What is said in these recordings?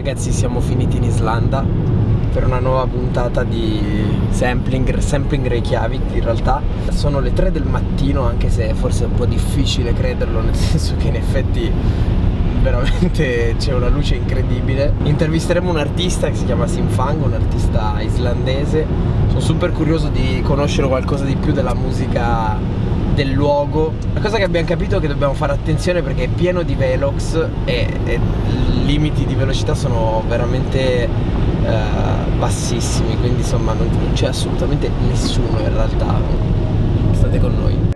Ragazzi, siamo finiti in Islanda per una nuova puntata di Sampling Reykjavik. In realtà sono le 3 del mattino, anche se forse è un po' difficile crederlo, nel senso che in effetti veramente c'è una luce incredibile. Intervisteremo un artista che si chiama Sinfang, un artista islandese. Sono super curioso di conoscere qualcosa di più della musica del luogo. La cosa che abbiamo capito è che dobbiamo fare attenzione perché è pieno di velox e i limiti di velocità sono veramente bassissimi, quindi insomma non c'è assolutamente nessuno in realtà. State con noi.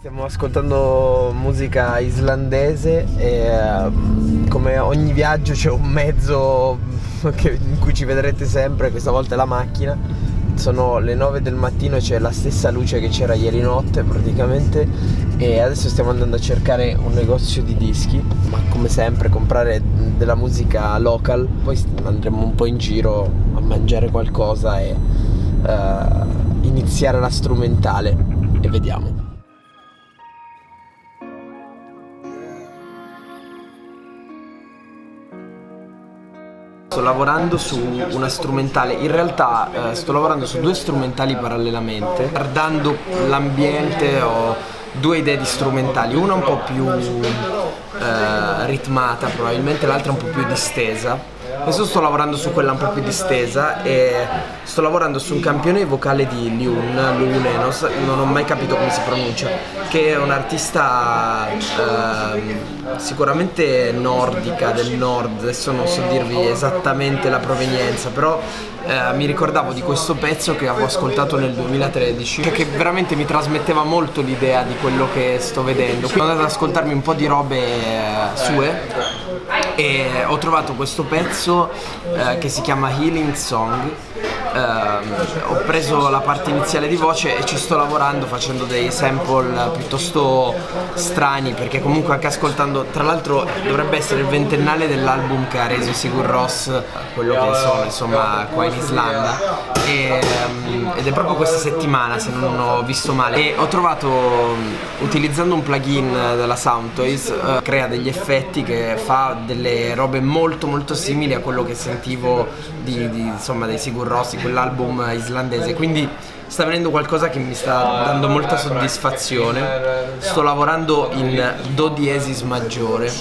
Stiamo ascoltando musica islandese e come ogni viaggio c'è un mezzo in cui ci vedrete sempre, questa volta è la macchina. Sono le 9 del mattino e c'è la stessa luce che c'era ieri notte praticamente, e adesso stiamo andando a cercare un negozio di dischi, ma come sempre comprare della musica local, poi andremo un po' in giro a mangiare qualcosa e iniziare la strumentale e vediamo. Sto lavorando su una strumentale, in realtà sto lavorando su 2 strumentali parallelamente. Guardando l'ambiente ho 2 idee di strumentali, una un po' più ritmata probabilmente, l'altra un po' più distesa. Adesso sto lavorando su quella un po' più distesa e sto lavorando su un campione vocale di Lune, non ho mai capito come si pronuncia, che è un'artista sicuramente nordica, del nord. Adesso non so dirvi esattamente la provenienza, però mi ricordavo di questo pezzo che avevo ascoltato nel 2013, che veramente mi trasmetteva molto l'idea di quello che sto vedendo. Quindi sono andato ad ascoltarmi un po' di robe sue e ho trovato questo pezzo che si chiama Healing Song. Ho preso la parte iniziale di voce e ci sto lavorando facendo dei sample piuttosto strani, perché comunque anche ascoltando, tra l'altro dovrebbe essere il 20ennale dell'album che ha reso Sigur Rós quello che sono, insomma, qua in Islanda, ed è proprio questa settimana, se non ho visto male, e ho trovato, utilizzando un plugin della Soundtoys, crea degli effetti che fa delle robe molto molto simili a quello che sentivo insomma dei Sigur Rós, quell'album islandese, quindi sta venendo qualcosa che mi sta dando molta soddisfazione. Sto lavorando in do diesis maggiore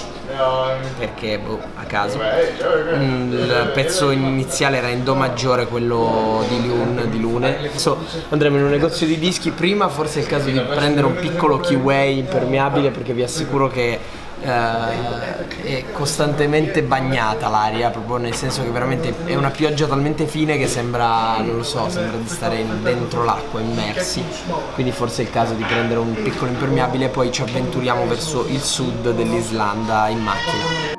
perché a caso il pezzo iniziale era in do maggiore, quello di Lune. Adesso andremo in un negozio di dischi. Prima forse è il caso di prendere un piccolo keyway impermeabile, perché vi assicuro che è costantemente bagnata l'aria, proprio nel senso che veramente è una pioggia talmente fine che sembra, non lo so, sembra di stare dentro l'acqua, immersi. Quindi forse è il caso di prendere un piccolo impermeabile e poi ci avventuriamo verso il sud dell'Islanda in macchina.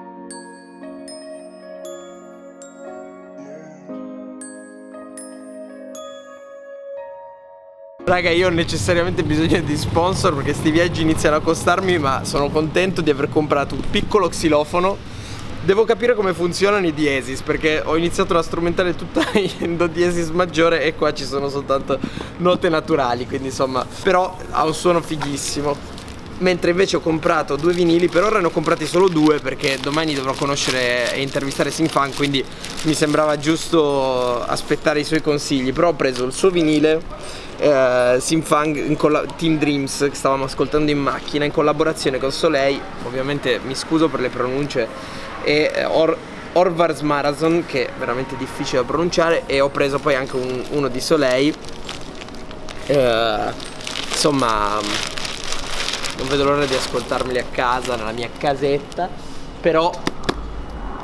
Raga, io ho necessariamente bisogno di sponsor perché sti viaggi iniziano a costarmi, ma sono contento di aver comprato un piccolo xilofono. Devo capire come funzionano i diesis, perché ho iniziato una strumentale tutta in do diesis maggiore e qua ci sono soltanto note naturali, quindi insomma, però ha un suono fighissimo. Mentre invece ho comprato 2 vinili, per ora ne ho comprati solo 2 perché domani dovrò conoscere e intervistare Sinfang, quindi mi sembrava giusto aspettare i suoi consigli. Però ho preso il suo vinile Sinfang Team Dreams, che stavamo ascoltando in macchina, in collaborazione con Soleil, ovviamente mi scuso per le pronunce, e Orvars Marathon, che è veramente difficile da pronunciare, e ho preso poi anche uno di Soleil. Insomma, non vedo l'ora di ascoltarmeli a casa, nella mia casetta. Però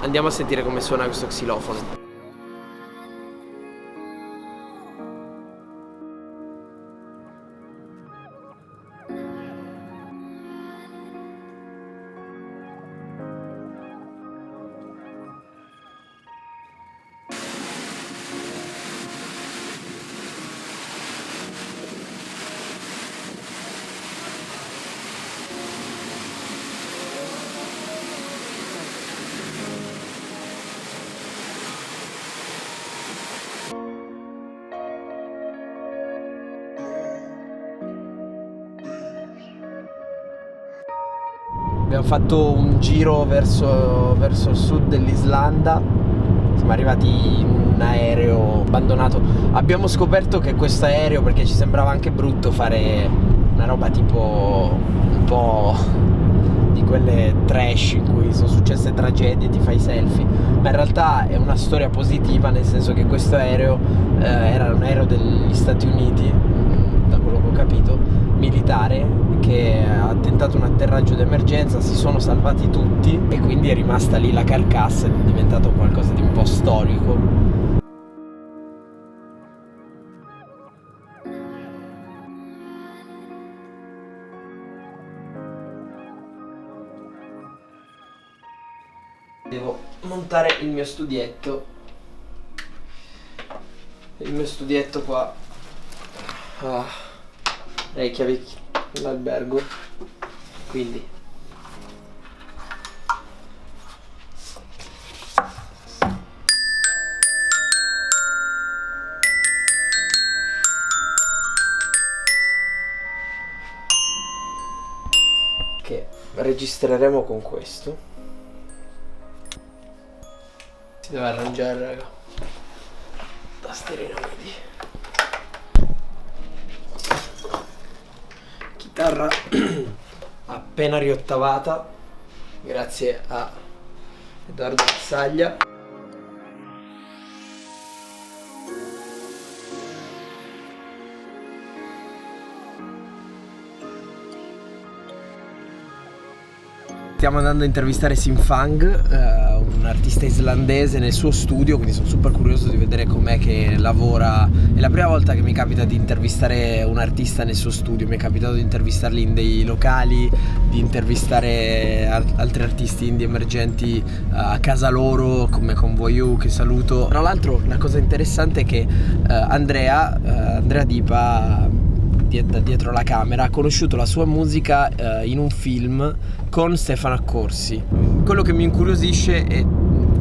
andiamo a sentire come suona questo xilofono. abbiamo fatto un giro verso il sud dell'Islanda, siamo arrivati in un aereo abbandonato. Abbiamo scoperto che questo aereo, perché ci sembrava anche brutto fare una roba tipo un po' di quelle trash in cui sono successe tragedie, ti fai selfie, ma in realtà è una storia positiva, nel senso che questo aereo era un aereo degli Stati Uniti, da quello che ho capito, militare, che ha tentato un atterraggio d'emergenza, si sono salvati tutti e quindi è rimasta lì la carcassa ed è diventato qualcosa di un po' storico. Devo montare il mio studietto qua a Reykjavik, l'albergo, quindi che registreremo con questo. Si deve arrangiare, raga. Tastierina MIDI. Chitarra appena riottavata, grazie a Edoardo Pissaglia. Stiamo andando a intervistare Sinfang, un artista islandese, nel suo studio, quindi sono super curioso di vedere com'è che lavora. È la prima volta che mi capita di intervistare un artista nel suo studio, mi è capitato di intervistarli in dei locali, di intervistare altri artisti indie emergenti a casa loro, come con Voyou, che saluto. Tra l'altro la cosa interessante è che Andrea Dipa, dietro la camera, ha conosciuto la sua musica in un film con Stefano Accorsi. Quello che mi incuriosisce è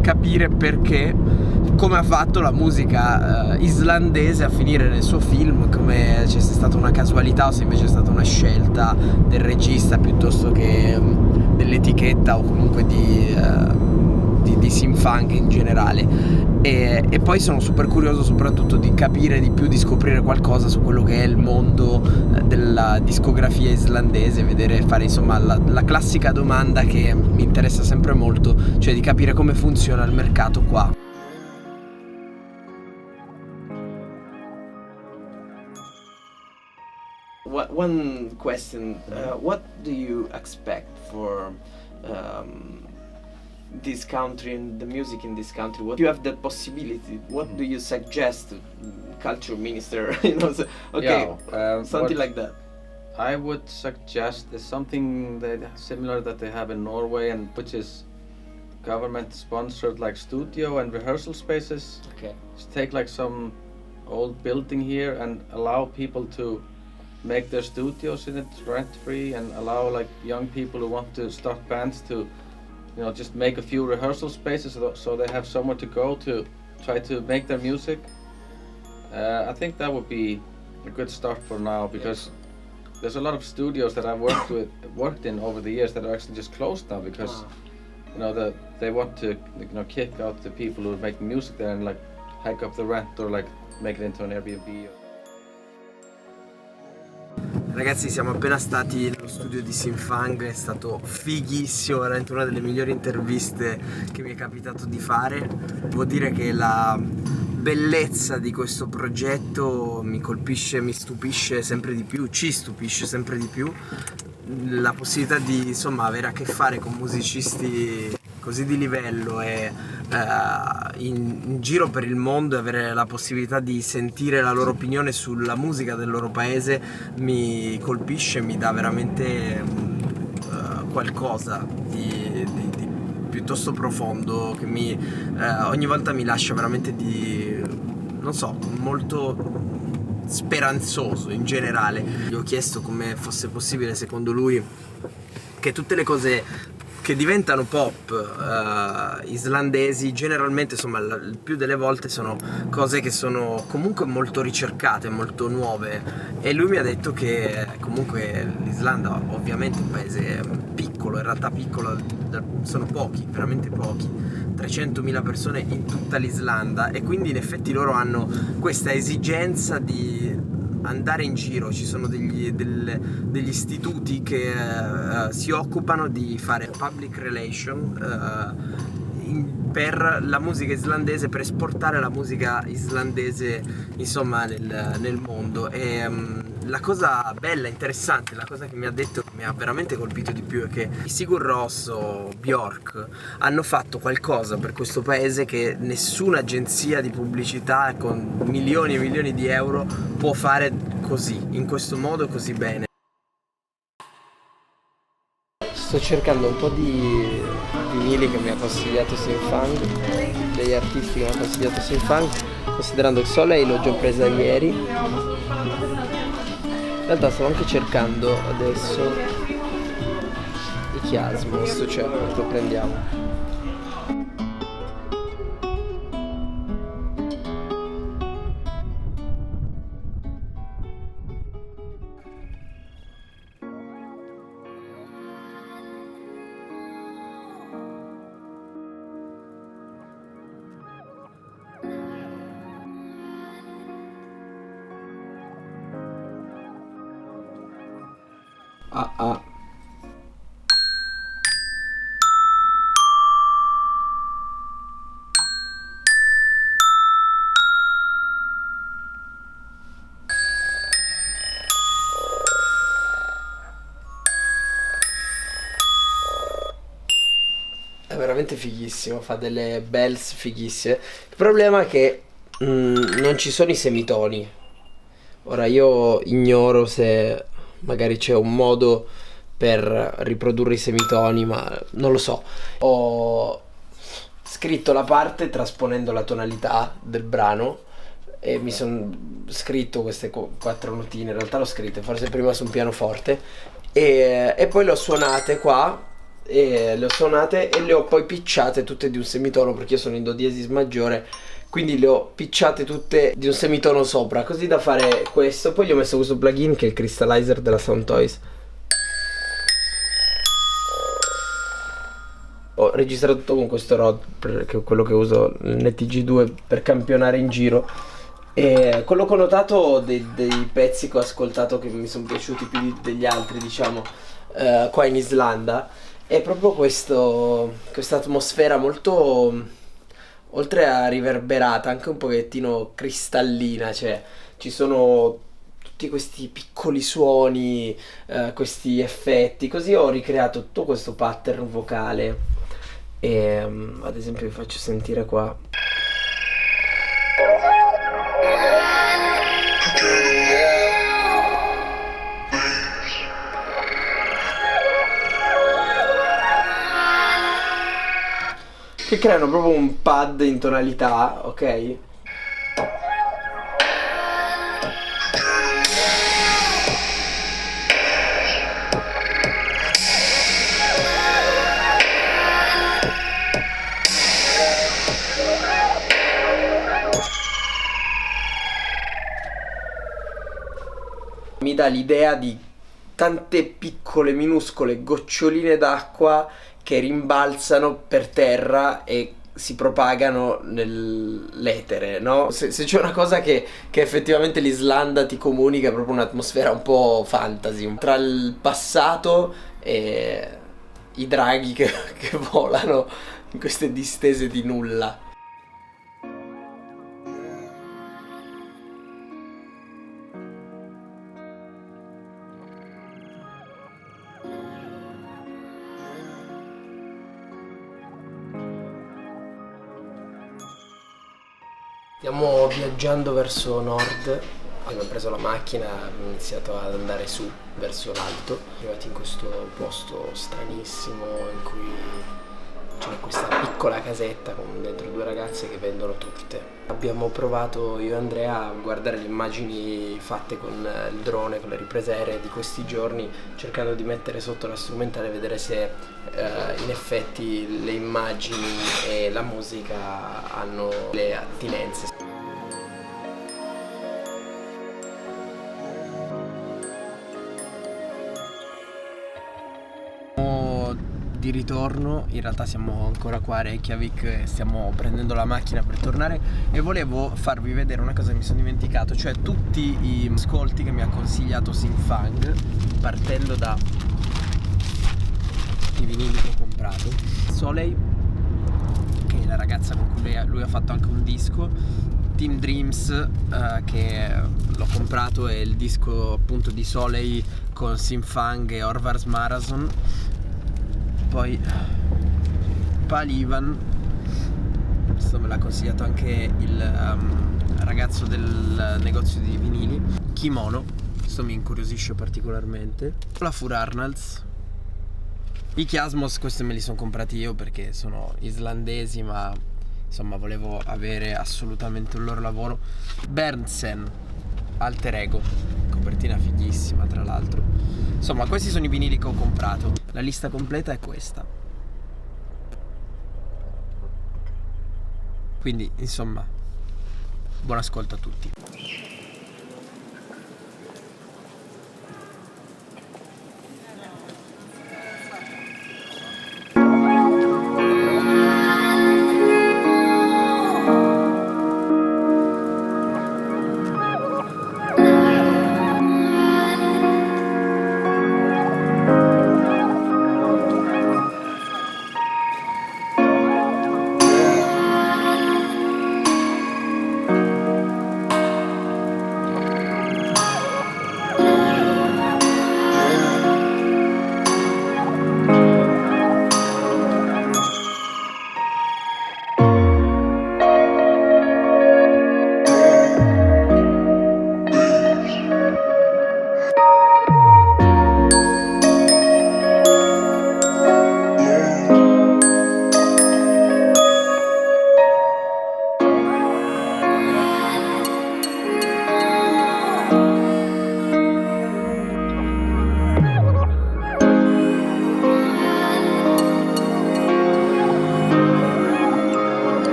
capire perché, come ha fatto la musica islandese a finire nel suo film, come c'è stata una casualità o se invece è stata una scelta del regista piuttosto che dell'etichetta o comunque di Sinfang in generale. E poi sono super curioso soprattutto di capire di più, di scoprire qualcosa su quello che è il mondo della discografia islandese, vedere, fare insomma la classica domanda che mi interessa sempre molto, cioè di capire come funziona il mercato qua. One question, what do you expect for this country and the music in this country? What you have the possibility? What do you suggest to culture minister? Okay, something like that. I would suggest is something that similar that they have in Norway, and which is government sponsored like studio and rehearsal spaces. Okay. Just take like some old building here and allow people to make their studios in it rent free, and allow like young people who want to start bands to just make a few rehearsal spaces so they have somewhere to go to try to make their music. I think that would be a good start for now, because there's a lot of studios that I've worked in over the years that are actually just closed now because they want to kick out the people who are making music there and like hike up the rent or like make it into an Airbnb. Ragazzi, siamo appena stati nello studio di Sinfang, è stato fighissimo, veramente una delle migliori interviste che mi è capitato di fare. Devo dire che la bellezza di questo progetto mi colpisce, mi stupisce sempre di più, ci stupisce sempre di più. La possibilità di avere a che fare con musicisti così di livello e in giro per il mondo, e avere la possibilità di sentire la loro opinione sulla musica del loro paese mi colpisce, mi dà veramente qualcosa di piuttosto profondo che ogni volta mi lascia veramente molto speranzoso in generale. Gli ho chiesto come fosse possibile secondo lui che tutte le cose che diventano pop islandesi generalmente, il più delle volte sono cose che sono comunque molto ricercate, molto nuove, e lui mi ha detto che comunque l'Islanda ovviamente è un paese piccolo, piccolo, in realtà piccolo, sono pochi, veramente pochi, 300.000 persone in tutta l'Islanda, e quindi in effetti loro hanno questa esigenza di andare in giro. Ci sono degli istituti che si occupano di fare public relation per la musica islandese, per esportare la musica islandese insomma nel mondo. E la cosa bella, interessante, la cosa che mi ha detto, che mi ha veramente colpito di più, è che i Sigur Rós o Björk hanno fatto qualcosa per questo paese che nessuna agenzia di pubblicità con milioni e milioni di euro può fare così, in questo modo, così bene. Sto cercando un po' di vinili che mi ha consigliato Sinfang, degli artisti che mi ha consigliato Sinfang, considerando che Soleil l'ho già presa ieri. In realtà stavo anche cercando adesso i Chiasmos, cioè lo prendiamo. Ah. È veramente fighissimo, fa delle bells fighissime. Il problema è che non ci sono i semitoni. Ora io ignoro se magari c'è un modo per riprodurre i semitoni, ma non lo so. Ho scritto la parte trasponendo la tonalità del brano e mi sono scritto queste 4 notine. In realtà l'ho scritte forse prima su un pianoforte e poi le ho suonate qua. E le ho suonate e le ho poi pitchate tutte di un semitono, perché io sono in do diesis maggiore, quindi le ho pitchate tutte di un semitono sopra, così da fare questo. Poi gli ho messo questo plugin che è il Crystallizer della Soundtoys. Ho registrato tutto con questo Rod, che è quello che uso nel TG2 per campionare in giro. E quello che ho notato dei pezzi che ho ascoltato che mi sono piaciuti più degli altri, diciamo, qua in Islanda, è proprio questa atmosfera molto, oltre a riverberata, anche un pochettino cristallina. Cioè ci sono tutti questi piccoli suoni, questi effetti, così ho ricreato tutto questo pattern vocale. E ad esempio vi faccio sentire qua. Che creano proprio un pad in tonalità, ok? Mi dà l'idea di tante piccole, minuscole goccioline d'acqua che rimbalzano per terra e si propagano nell'etere, no? Se c'è una cosa che effettivamente l'Islanda ti comunica, è proprio un'atmosfera un po' fantasy, tra il passato e i draghi che volano in queste distese di nulla. Stiamo viaggiando verso nord, abbiamo preso la macchina, abbiamo iniziato ad andare su verso l'alto, siamo arrivati in questo posto stranissimo in cui c'è questa piccola casetta con dentro 2 ragazze che vendono torte. Abbiamo provato io e Andrea a guardare le immagini fatte con il drone, con le riprese aeree di questi giorni, cercando di mettere sotto la strumentale e vedere se in effetti le immagini e la musica hanno le attinenze. di ritorno. In realtà siamo ancora qua a Reykjavik e stiamo prendendo la macchina per tornare, e volevo farvi vedere una cosa che mi sono dimenticato, cioè tutti i ascolti che mi ha consigliato Sinfang, partendo da i vinili che ho comprato. Soleil, che è la ragazza con cui lui ha fatto anche un disco. Team Dreams, che l'ho comprato, è il disco appunto di Soleil con Sinfang e Orvars Marathon. Poi Palivan, questo me l'ha consigliato anche il ragazzo del negozio di vinili. Kimono, questo mi incuriosisce particolarmente. La Fur Arnalds. I Kiasmos, questi me li sono comprati io perché sono islandesi, ma insomma volevo avere assolutamente il loro lavoro. Berntsen, Alter Ego, copertina fighissima tra l'altro. Insomma, questi sono i vinili che ho comprato. La lista completa è questa. Quindi insomma, buon ascolto a tutti.